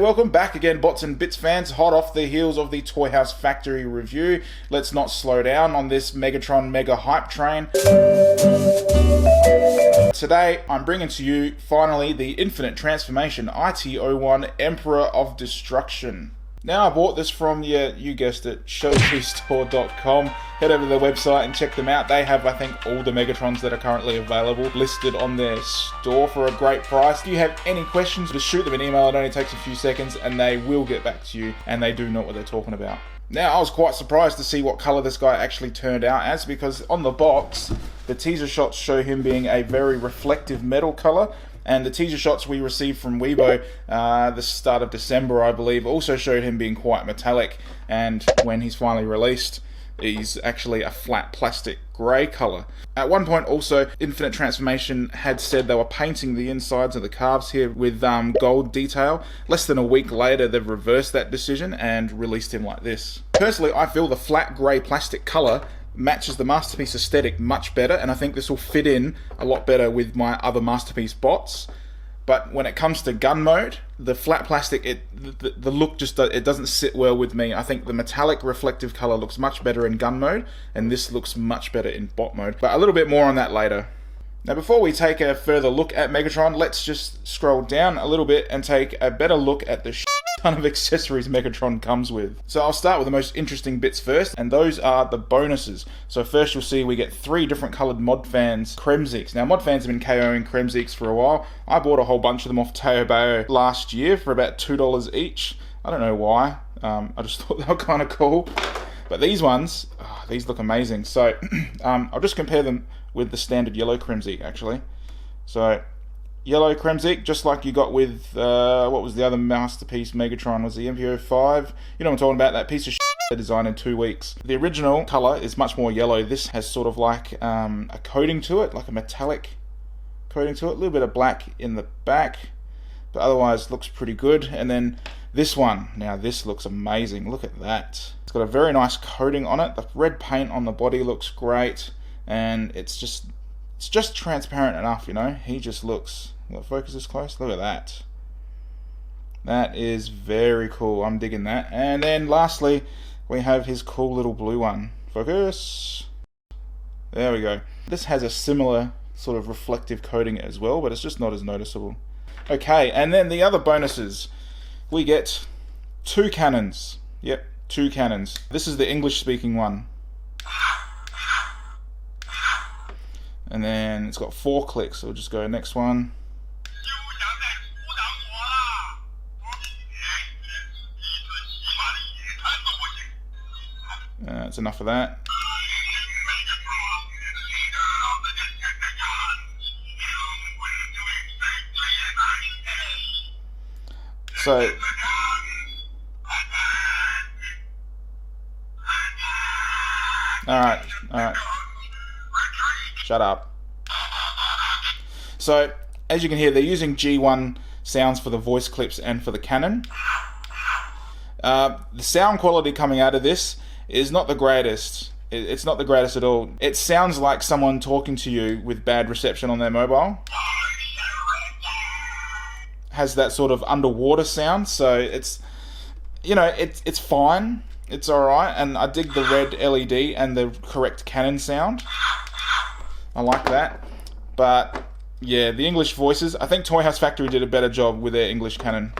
welcome back again, Bots and Bits fans, hot off the heels of the Toy House Factory review. Let's not slow down on this Megatron mega hype train. Today, I'm bringing to you, finally, the Infinite Transformation IT-01 Emperor of Destruction. Now, I bought this from, you guessed it, Showzstore.com. Head over to their website and check them out. They have, I think, all the Megatrons that are currently available listed on their store for a great price. If you have any questions, just shoot them an email. It only takes a few seconds and they will get back to you, and they do know what they're talking about. Now, I was quite surprised to see what colour this guy actually turned out as, because on the box, the teaser shots show him being a very reflective metal colour. And the teaser shots we received from Weibo, the start of December, I believe, also showed him being quite metallic. And when he's finally released, he's actually a flat plastic grey colour. At one point also, Infinite Transformation had said they were painting the insides of the calves here with gold detail. Less than a week later, they've reversed that decision and released him like this. Personally, I feel the flat grey plastic colour matches the Masterpiece aesthetic much better, and I think this will fit in a lot better with my other Masterpiece bots. But when it comes to gun mode, the flat plastic, the look just it doesn't sit well with me. I think the metallic reflective color looks much better in gun mode, and this looks much better in bot mode. But a little bit more on that later. Now, before we take a further look at Megatron, let's just scroll down a little bit and take a better look at the ton of accessories Megatron comes with. So I'll start with the most interesting bits first, and those are the bonuses. So first you'll see we get 3 different coloured Modfans Kremzeeks. Now, Modfans have been KOing Kremzeeks for a while. I bought a whole bunch of them off Taobao last year for about $2 each. I don't know why. I just thought they were kind of cool. But these ones, these look amazing. So I'll just compare them with the standard yellow Kremzeek, actually. So yellow Kremzeek, just like you got with, what was the other Masterpiece Megatron? Was the MP36? You know what I'm talking about, that piece of shit they designed in 2 weeks. The original colour is much more yellow. This has sort of like a coating to it, like a metallic coating to it. A little bit of black in the back, but otherwise looks pretty good. And then this one, now this looks amazing. Look at that. It's got a very nice coating on it. The red paint on the body looks great, and it's just transparent enough, you know. He just looks, will focus this close? Look at that. That is very cool. I'm digging that. And then lastly, we have his cool little blue one. Focus. There we go. This has a similar sort of reflective coating as well, but it's just not as noticeable. Okay, and then the other bonuses. We get 2 cannons. Yep, 2 cannons. This is the English speaking one. And then it's got 4 clicks, so we'll just go next one. That's enough of that. So, alright. Shut up. So, as you can hear, they're using G1 sounds for the voice clips and for the cannon. The sound quality coming out of this is not the greatest. It's not the greatest at all. It sounds like someone talking to you with bad reception on their mobile. Has that sort of underwater sound, so it's, you know, it's fine. It's alright, and I dig the red LED and the correct cannon sound. I like that. But yeah, the English voices, I think Toy House Factory did a better job with their English cannon.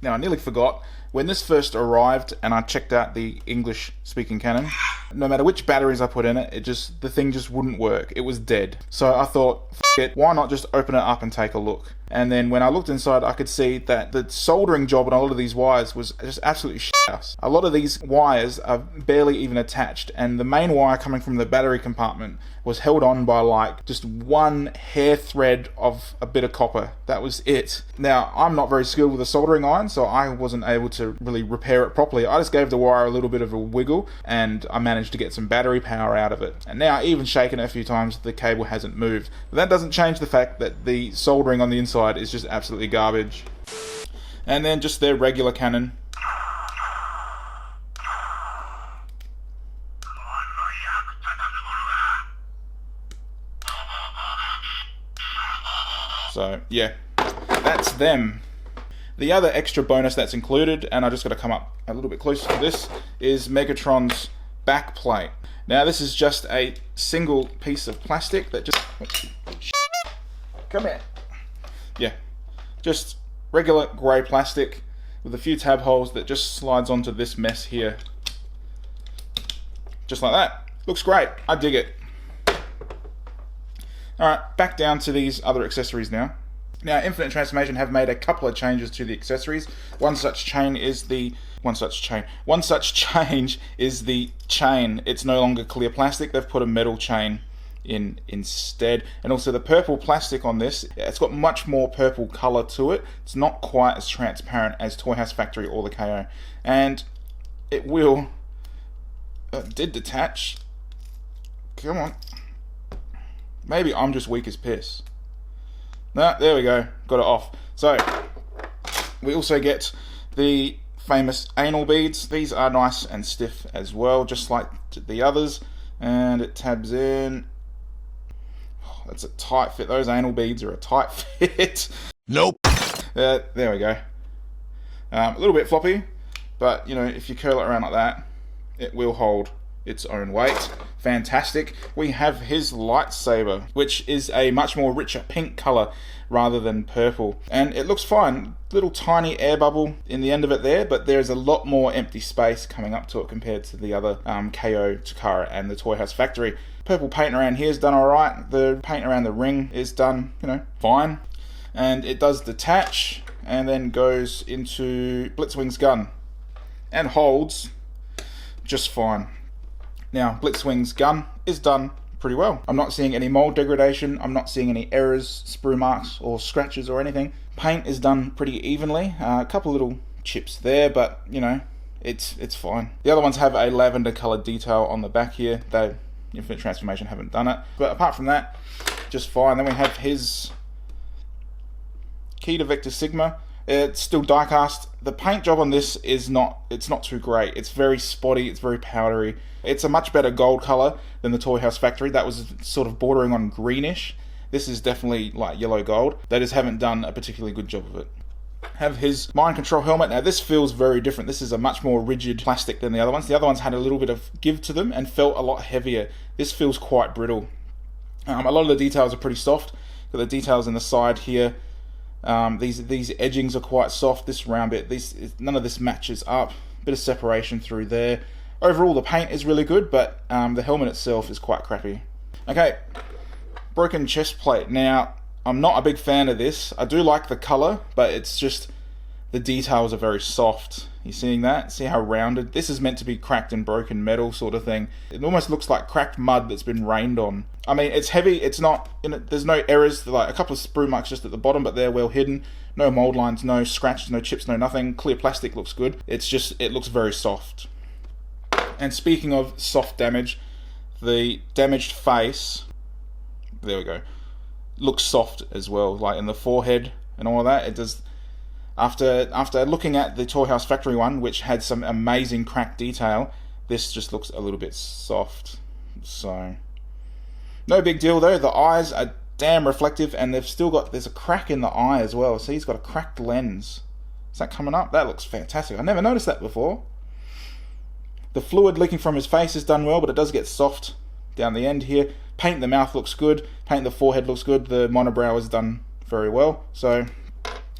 Now, I nearly forgot, when this first arrived and I checked out the English speaking cannon, no matter which batteries I put in it, the thing just wouldn't work. It was dead. So I thought, f it, why not just open it up and take a look? And then when I looked inside, I could see that the soldering job on a lot of these wires was just absolutely shit. A lot of these wires are barely even attached, and the main wire coming from the battery compartment was held on by like just one hair thread of a bit of copper. That was it. Now, I'm not very skilled with a soldering iron, so I wasn't able to really repair it properly. I just gave the wire a little bit of a wiggle, and I managed to get some battery power out of it. And now, even shaking it a few times, the cable hasn't moved. But that doesn't change the fact that the soldering on the inside is just absolutely garbage. And then just their regular cannon. So yeah, that's them. The other extra bonus that's included, and I just got to come up a little bit closer to this, is Megatron's back plate. Now this is just a single piece of plastic that just... Come here. Yeah, just regular grey plastic with a few tab holes that just slides onto this mess here. Just like that. Looks great. I dig it. Alright, back down to these other accessories now. Now, Infinite Transformation have made a couple of changes to the accessories. One such change is the chain. It's no longer clear plastic. They've put a metal chain in instead. And also the purple plastic on this, it's got much more purple color to it. It's not quite as transparent as Toy House Factory or the KO. And it will... did detach. Come on. Maybe I'm just weak as piss. No, there we go. Got it off. So, we also get the famous anal beads. These are nice and stiff as well, just like the others. And it tabs in. Oh, that's a tight fit. Those anal beads are a tight fit. Nope. There we go. A little bit floppy, but you know, if you curl it around like that, it will hold its own weight. Fantastic. We have his lightsaber, which is a much more richer pink color rather than purple, and it looks fine. Little tiny air bubble in the end of it there, but there's a lot more empty space coming up to it compared to the other KO, Takara, and the Toy House Factory. Purple paint around here is done alright. The paint around the ring is done, you know, fine, and it does detach and then goes into Blitzwing's gun and holds just fine. Now, Blitzwing's gun is done pretty well. I'm not seeing any mold degradation. I'm not seeing any errors, sprue marks, or scratches or anything. Paint is done pretty evenly. A couple little chips there, but you know, it's fine. The other ones have a lavender colored detail on the back here. They, Infinite Transformation, haven't done it. But apart from that, just fine. Then we have his key to Vector Sigma. It's still die-cast. The paint job on this is not too great. It's very spotty, it's very powdery. It's a much better gold color than the Toy House Factory. That was sort of bordering on greenish. This is definitely like yellow gold. They just haven't done a particularly good job of it. Have his mind control helmet. Now this feels very different. This is a much more rigid plastic than the other ones. The other ones had a little bit of give to them and felt a lot heavier. This feels quite brittle. A lot of the details are pretty soft. Got the details in the side here. These edgings are quite soft. This round bit, none of this matches up. Bit of separation through there. Overall, the paint is really good, but the helmet itself is quite crappy. Okay, broken chest plate. Now, I'm not a big fan of this. I do like the color, but it's just the details are very soft. You seeing that? See how rounded? This is meant to be cracked and broken metal sort of thing. It almost looks like cracked mud that's been rained on. I mean, it's heavy. It's not. There's no errors. Like a couple of sprue marks just at the bottom, but they're well hidden. No mold lines, no scratches, no chips, no nothing. Clear plastic looks good. It's just, it looks very soft. And speaking of soft damage, the damaged face, there we go, looks soft as well. Like in the forehead and all of that, it does. After looking at the Toy House Factory one, which had some amazing cracked detail, this just looks a little bit soft. So, no big deal though. The eyes are damn reflective, and they've still got, there's a crack in the eye as well. See, he's got a cracked lens. Is that coming up? That looks fantastic. I never noticed that before. The fluid leaking from his face is done well, but it does get soft down the end here. Paint in the mouth looks good. Paint in the forehead looks good. The monobrow is done very well, so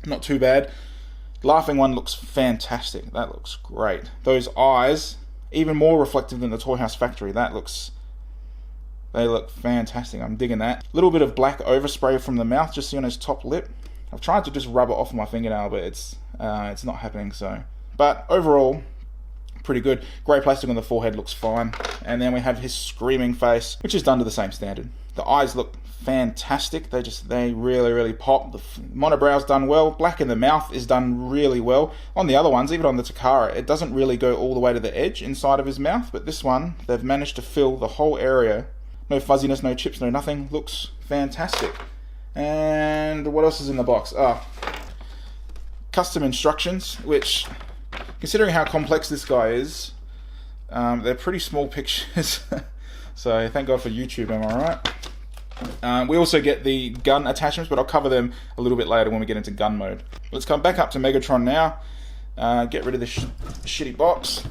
not too bad. Laughing one looks fantastic. That looks great. Those eyes, even more reflective than the Toy House Factory. They look fantastic. I'm digging that. A little bit of black overspray from the mouth, just see on his top lip. I've tried to just rub it off my fingernail, but it's not happening. So, but overall, pretty good. Grey plastic on the forehead looks fine. And then we have his screaming face, which is done to the same standard. The eyes look fantastic. They really pop. The monobrow's done well. Black in the mouth is done really well. On the other ones, even on the Takara, it doesn't really go all the way to the edge inside of his mouth, but this one, they've managed to fill the whole area. No fuzziness, no chips, no nothing. Looks fantastic. And what else is in the box? Custom instructions, which, considering how complex this guy is, they're pretty small pictures. So thank God for YouTube, am I right? We also get the gun attachments, but I'll cover them a little bit later when we get into gun mode. Let's come back up to Megatron now, get rid of this shitty box,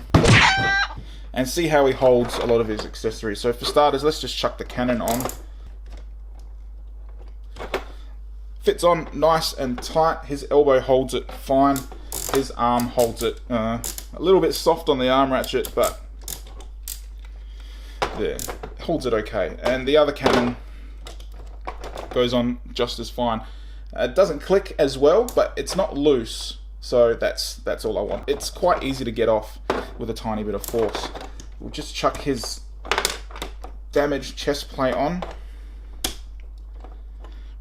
and see how he holds a lot of his accessories. So for starters, let's just chuck the cannon on. Fits on nice and tight. His elbow holds it fine. His arm holds it a little bit soft on the arm ratchet, but there, holds it okay. And the other cannon goes on just as fine. It doesn't click as well, but it's not loose, so that's all I want. It's quite easy to get off with a tiny bit of force. We'll just chuck his damaged chest plate on.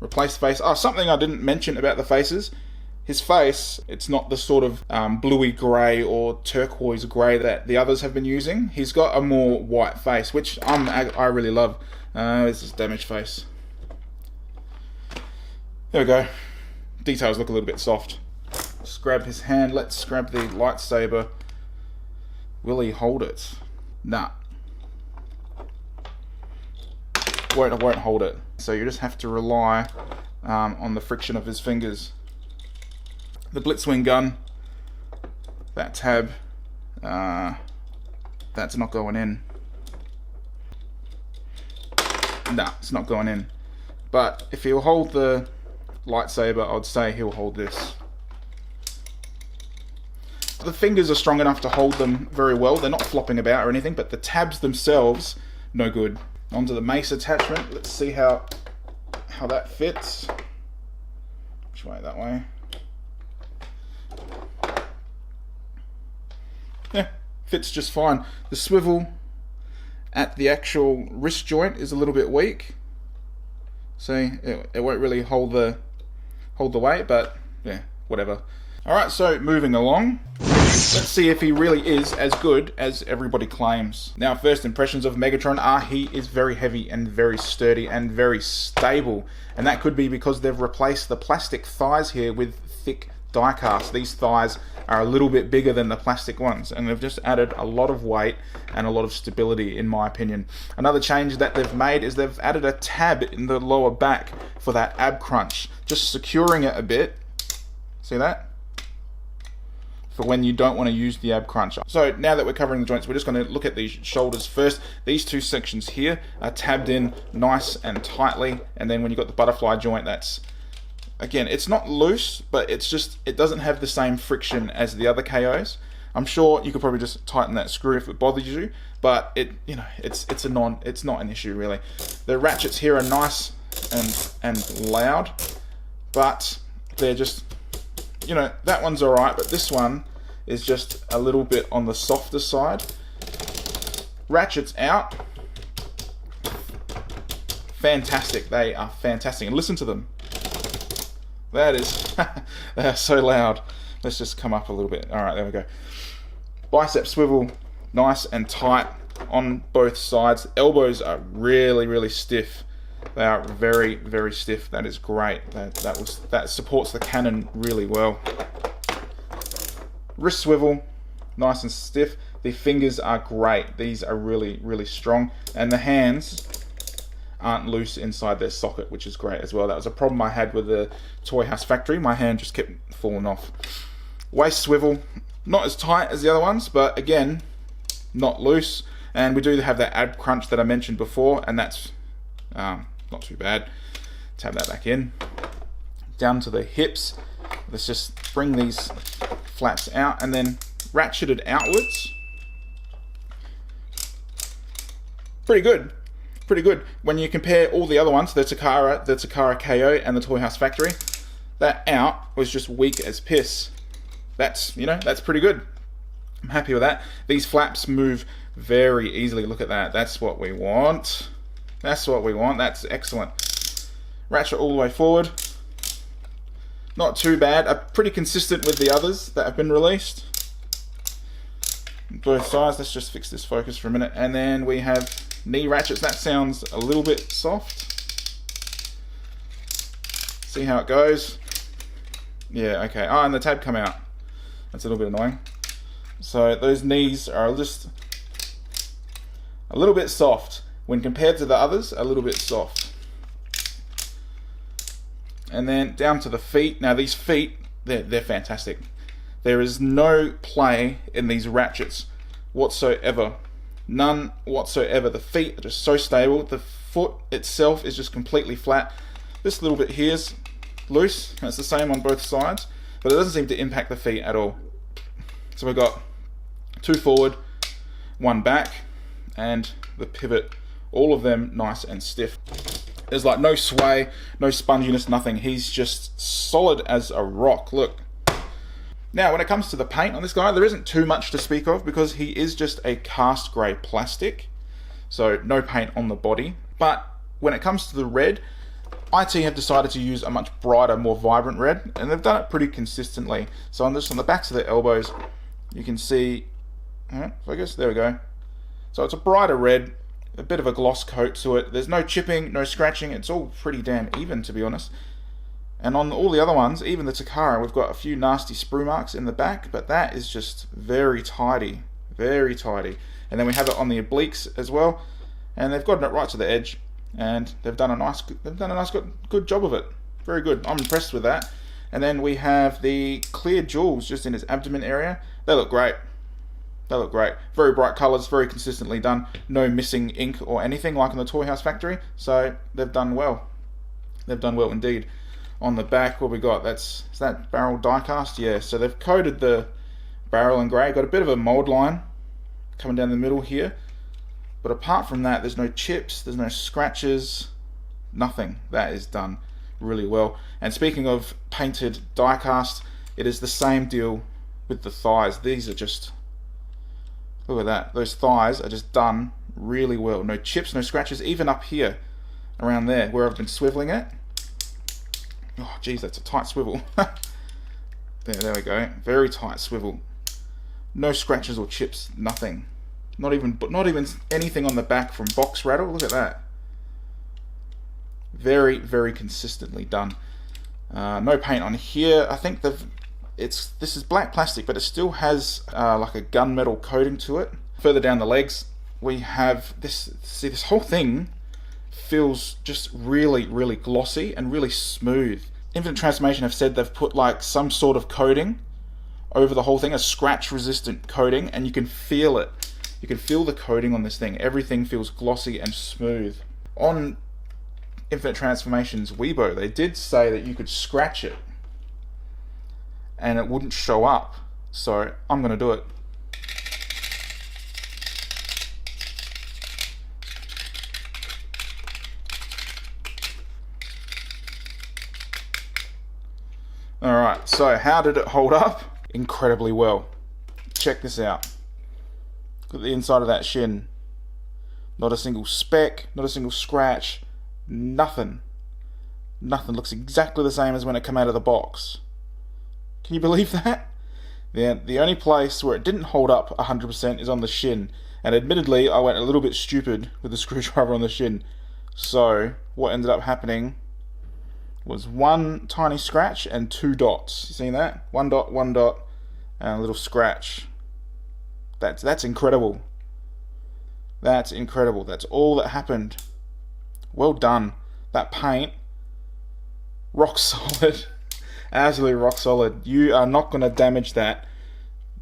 Replace the face. Oh, something I didn't mention about the faces. His face, it's not the sort of bluey grey or turquoise grey that the others have been using. He's got a more white face, which I really love. This is damaged face. There we go. Details look a little bit soft. Just grab his hand. Let's grab the lightsaber. Will he hold it? Nah. Won't hold it. So you just have to rely on the friction of his fingers. The Blitzwing gun, that tab, that's not going in. Nah, it's not going in. But if he'll hold the lightsaber, I'd say he'll hold this. The fingers are strong enough to hold them very well. They're not flopping about or anything, but the tabs themselves, no good. Onto the mace attachment. Let's see how that fits. Which way? That way. Yeah, fits just fine. The swivel at the actual wrist joint is a little bit weak. See, it won't really hold the weight, but yeah, whatever. Alright, so moving along. Let's see if he really is as good as everybody claims. Now, first impressions of Megatron are he is very heavy and very sturdy and very stable. And that could be because they've replaced the plastic thighs here with thick die-cast. These thighs are a little bit bigger than the plastic ones, and they've just added a lot of weight and a lot of stability, in my opinion. Another change that they've made is they've added a tab in the lower back for that ab crunch, just securing it a bit. See that? For when you don't want to use the ab crunch. So now that we're covering the joints, we're just going to look at these shoulders first. These two sections here are tabbed in nice and tightly, and then when you've got the butterfly joint, that's, again, it's not loose, but it's just, it doesn't have the same friction as the other KOs. I'm sure you could probably just tighten that screw if it bothers you, but it's not an issue really. The ratchets here are nice and loud, but they're just, that one's alright, but this one is just a little bit on the softer side. Ratchets out. Fantastic. They are fantastic. And listen to them. That is, they are so loud. Let's just come up a little bit. Alright, there we go. Bicep swivel, nice and tight on both sides. Elbows are really, really stiff. They are very, very stiff. That is great. That supports the cannon really well. Wrist swivel, nice and stiff. The fingers are great. These are really, really strong. And the hands aren't loose inside their socket, which is great as well. That was a problem I had with the Toy House Factory. My hand just kept falling off. Waist swivel, not as tight as the other ones, but again, not loose. And we do have that ab crunch that I mentioned before, and that's not too bad. Tab that back in. Down to the hips. Let's just bring these flaps out and then ratchet it outwards. Pretty good. Pretty good. When you compare all the other ones, the Takara KO and the Toy House Factory, that out was just weak as piss. That's pretty good. I'm happy with that. These flaps move very easily. Look at that. That's what we want. That's what we want. That's excellent. Ratchet all the way forward. Not too bad. Pretty consistent with the others that have been released. Both sides. Let's just fix this focus for a minute. And then we have knee ratchets. That sounds a little bit soft. See how it goes. Yeah, okay. Oh, and the tab come out. That's a little bit annoying. So those knees are just a little bit soft. When compared to the others, a little bit soft. And then down to the feet. Now these feet, they're fantastic. There is no play in these ratchets whatsoever. None whatsoever. The feet are just so stable. The foot itself is just completely flat. This little bit here's loose, and it's the same on both sides, but it doesn't seem to impact the feet at all. So we've got 2 forward, 1 back, and the pivot, all of them nice and stiff. There's like no sway, no sponginess, nothing. He's just solid as a rock. Look. Now, when it comes to the paint on this guy, there isn't too much to speak of because he is just a cast grey plastic, so no paint on the body. But when it comes to the red, IT have decided to use a much brighter, more vibrant red, and they've done it pretty consistently. So on the backs of the elbows, you can see, focus, there we go. So it's a brighter red, a bit of a gloss coat to it. There's no chipping, no scratching. It's all pretty damn even, to be honest. And on all the other ones, even the Takara, we've got a few nasty sprue marks in the back, but that is just very tidy, very tidy. And then we have it on the obliques as well, and they've gotten it right to the edge, and they've done a nice good job of it. Very good. I'm impressed with that. And then we have the clear jewels just in his abdomen area. They look great. They look great. Very bright colours, very consistently done. No missing ink or anything like in the Toy House factory. So they've done well. They've done well indeed. On the back, what we got? Is that barrel die cast? Yeah. So they've coated the barrel in grey. Got a bit of a mould line coming down the middle here. But apart from that, there's no chips, there's no scratches, nothing. That is done really well. And speaking of painted die cast, it is the same deal with the thighs. These are just, look at that. Those thighs are just done really well. No chips, no scratches, even up here, around there, where I've been swiveling it. Oh, geez, that's a tight swivel. There we go. Very tight swivel. No scratches or chips, nothing. Not even anything on the back from box rattle. Look at that. Very, very consistently done. No paint on here. I think this is black plastic, but it still has like a gunmetal coating to it. Further down the legs, we have this. See, this whole thing feels just really, really glossy and really smooth. Infinite Transformation have said they've put like some sort of coating over the whole thing, a scratch-resistant coating, and you can feel it. You can feel the coating on this thing. Everything feels glossy and smooth. On Infinite Transformation's Weibo, they did say that you could scratch it and it wouldn't show up. So I'm going to do it. Alright, so how did it hold up? Incredibly well. Check this out. Look at the inside of that shin. Not a single speck, not a single scratch, nothing. Nothing. Looks exactly the same as when it came out of the box. Can you believe that? The only place where it didn't hold up 100% is on the shin. And admittedly, I went a little bit stupid with the screwdriver on the shin. So, what ended up happening was 1 tiny scratch and 2 dots. You seen that? 1 dot, and a little scratch. That's incredible. That's incredible. That's all that happened. Well done. That paint, rock solid. Absolutely rock solid. You are not going to damage that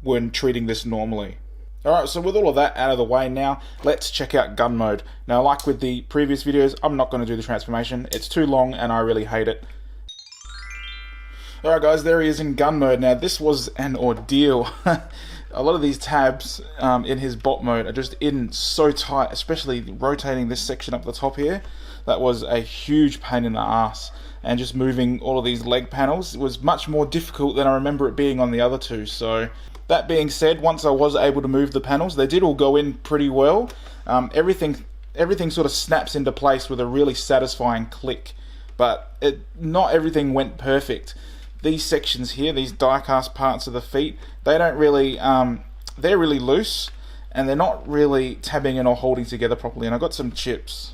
when treating this normally. Alright, so with all of that out of the way now, let's check out gun mode. Now, like with the previous videos, I'm not going to do the transformation. It's too long and I really hate it. Alright guys, there he is in gun mode. Now, this was an ordeal. A lot of these tabs in his bot mode are just in so tight, especially rotating this section up the top here. That was a huge pain in the ass. And just moving all of these leg panels was much more difficult than I remember it being on the other two. So, that being said, once I was able to move the panels, they did all go in pretty well. Everything sort of snaps into place with a really satisfying click. But not everything went perfect. These sections here, these die-cast parts of the feet, they don't really, they're really loose, and they're not really tabbing in or holding together properly. And I got some chips.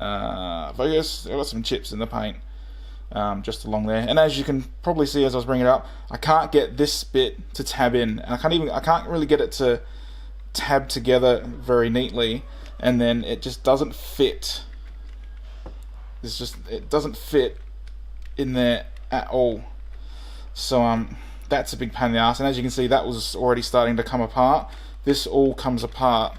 Focus. I got some chips in the paint, just along there. And as you can probably see as I was bringing it up, I can't get this bit to tab in, and I can't really get it to tab together very neatly. And then it just doesn't fit. It doesn't fit in there at all. So that's a big pain in the ass, and as you can see, that was already starting to come apart. This all comes apart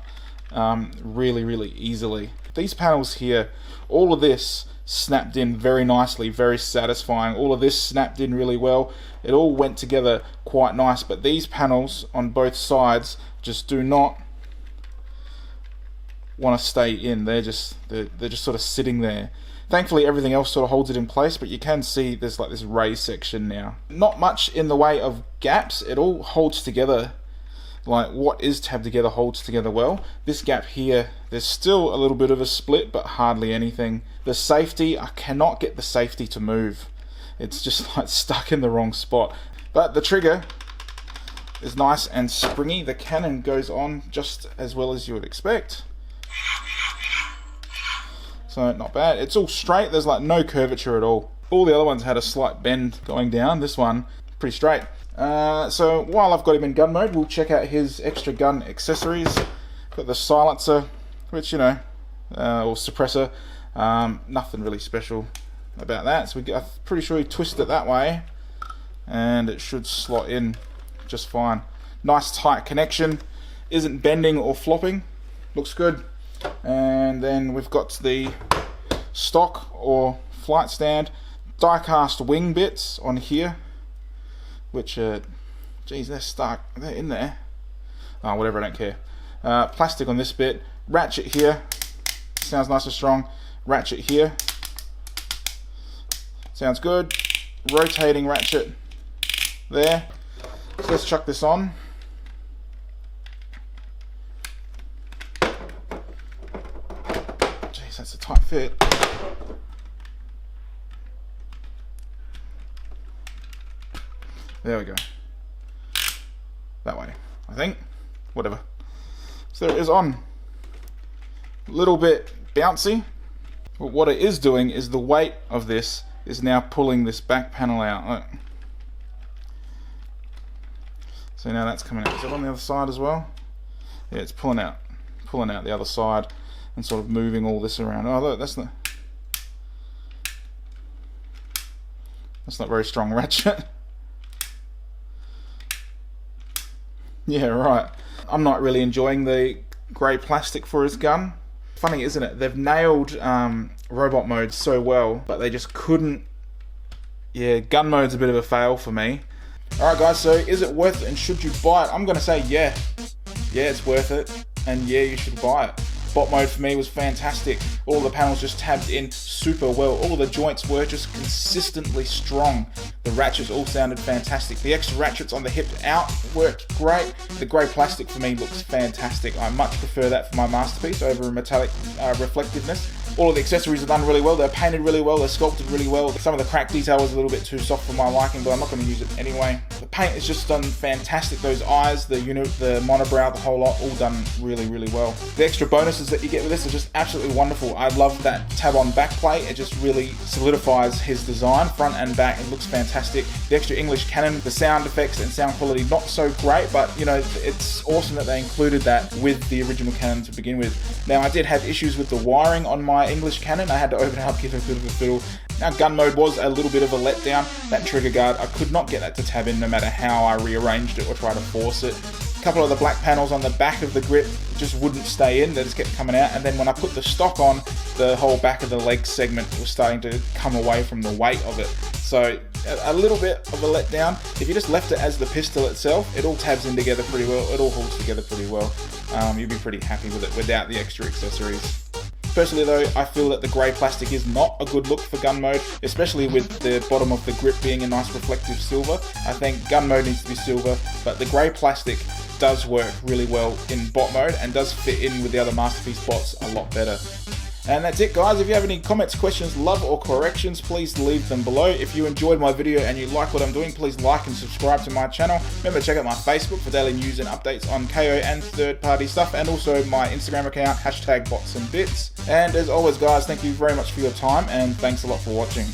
really easily. These panels here, all of this snapped in very nicely, very satisfying. All of this snapped in really well. It all went together quite nice, but these panels on both sides just do not want to stay in. They're just sort of sitting there. Thankfully everything else sort of holds it in place, but you can see there's like this raised section now. Not much in the way of gaps. It all holds together. Like what is tabbed together holds together well. This gap here, there's still a little bit of a split, but hardly anything. The safety, I cannot get the safety to move. It's just like stuck in the wrong spot. But the trigger is nice and springy. The cannon goes on just as well as you would expect. So not bad. It's all straight. There's like no curvature at all. All the other ones had a slight bend going down. This one, pretty straight. So while I've got him in gun mode, we'll check out his extra gun accessories. Got the silencer, which, you know, or suppressor. Nothing really special about that. So I'm pretty sure you twist it that way and it should slot in just fine. Nice tight connection. Isn't bending or flopping. Looks good. And then we've got the stock or flight stand die-cast wing bits on here, which geez, they're stuck, they're in there. Oh, whatever, I don't care. Plastic on this bit, ratchet here, sounds nice and strong. Ratchet here, sounds good. Rotating ratchet there. So let's chuck this on. Jeez, that's a tight fit. There we go. That way, I think. Whatever. So it is on. A little bit bouncy. But what it is doing is the weight of this is now pulling this back panel out. Look. So now that's coming out. Is it on the other side as well? Yeah, it's pulling out the other side and sort of moving all this around. Oh look, that's not very strong ratchet. Yeah, right. I'm not really enjoying the grey plastic for his gun. Funny, isn't it? They've nailed robot mode so well, but they just couldn't. Yeah, gun mode's a bit of a fail for me. Alright guys, so is it worth it and should you buy it? I'm going to say yeah. Yeah, it's worth it, and yeah, you should buy it. Bot mode for me was fantastic. All the panels just tabbed in super well. All the joints were just consistently strong. The ratchets all sounded fantastic. The extra ratchets on the hip out worked great. The grey plastic for me looks fantastic. I much prefer that for my masterpiece over a metallic reflectiveness. All of the accessories are done really well. They're painted really well. They're sculpted really well. Some of the crack detail was a little bit too soft for my liking, but I'm not going to use it anyway. The paint is just done fantastic. Those eyes, the unit, the monobrow, the whole lot, all done really well. The extra bonuses that you get with this are just absolutely wonderful. I love that tab-on back plate. It just really solidifies his design, front and back. It looks fantastic. The extra English cannon, the sound effects and sound quality, not so great, but you know, it's awesome that they included that with the original cannon to begin with. Now, I did have issues with the wiring on my English cannon. I had to open it up, give it a bit of a fiddle. Now, gun mode was a little bit of a letdown. That trigger guard, I could not get that to tab in no matter how I rearranged it or tried to force it. A couple of the black panels on the back of the grip just wouldn't stay in, they just kept coming out, and then when I put the stock on, the whole back of the leg segment was starting to come away from the weight of it. So a little bit of a letdown. If you just left it as the pistol itself, it all tabs in together pretty well, it all holds together pretty well. You'd be pretty happy with it without the extra accessories. Personally though, I feel that the grey plastic is not a good look for gun mode, especially with the bottom of the grip being a nice reflective silver. I think gun mode needs to be silver, but the grey plastic does work really well in bot mode and does fit in with the other Masterpiece bots a lot better. And that's it guys. If you have any comments, questions, love or corrections, please leave them below. If you enjoyed my video and you like what I'm doing, please like and subscribe to my channel. Remember to check out my Facebook for daily news and updates on KO and third-party stuff, and also my Instagram account, #botsandbits. And as always guys, thank you very much for your time and thanks a lot for watching.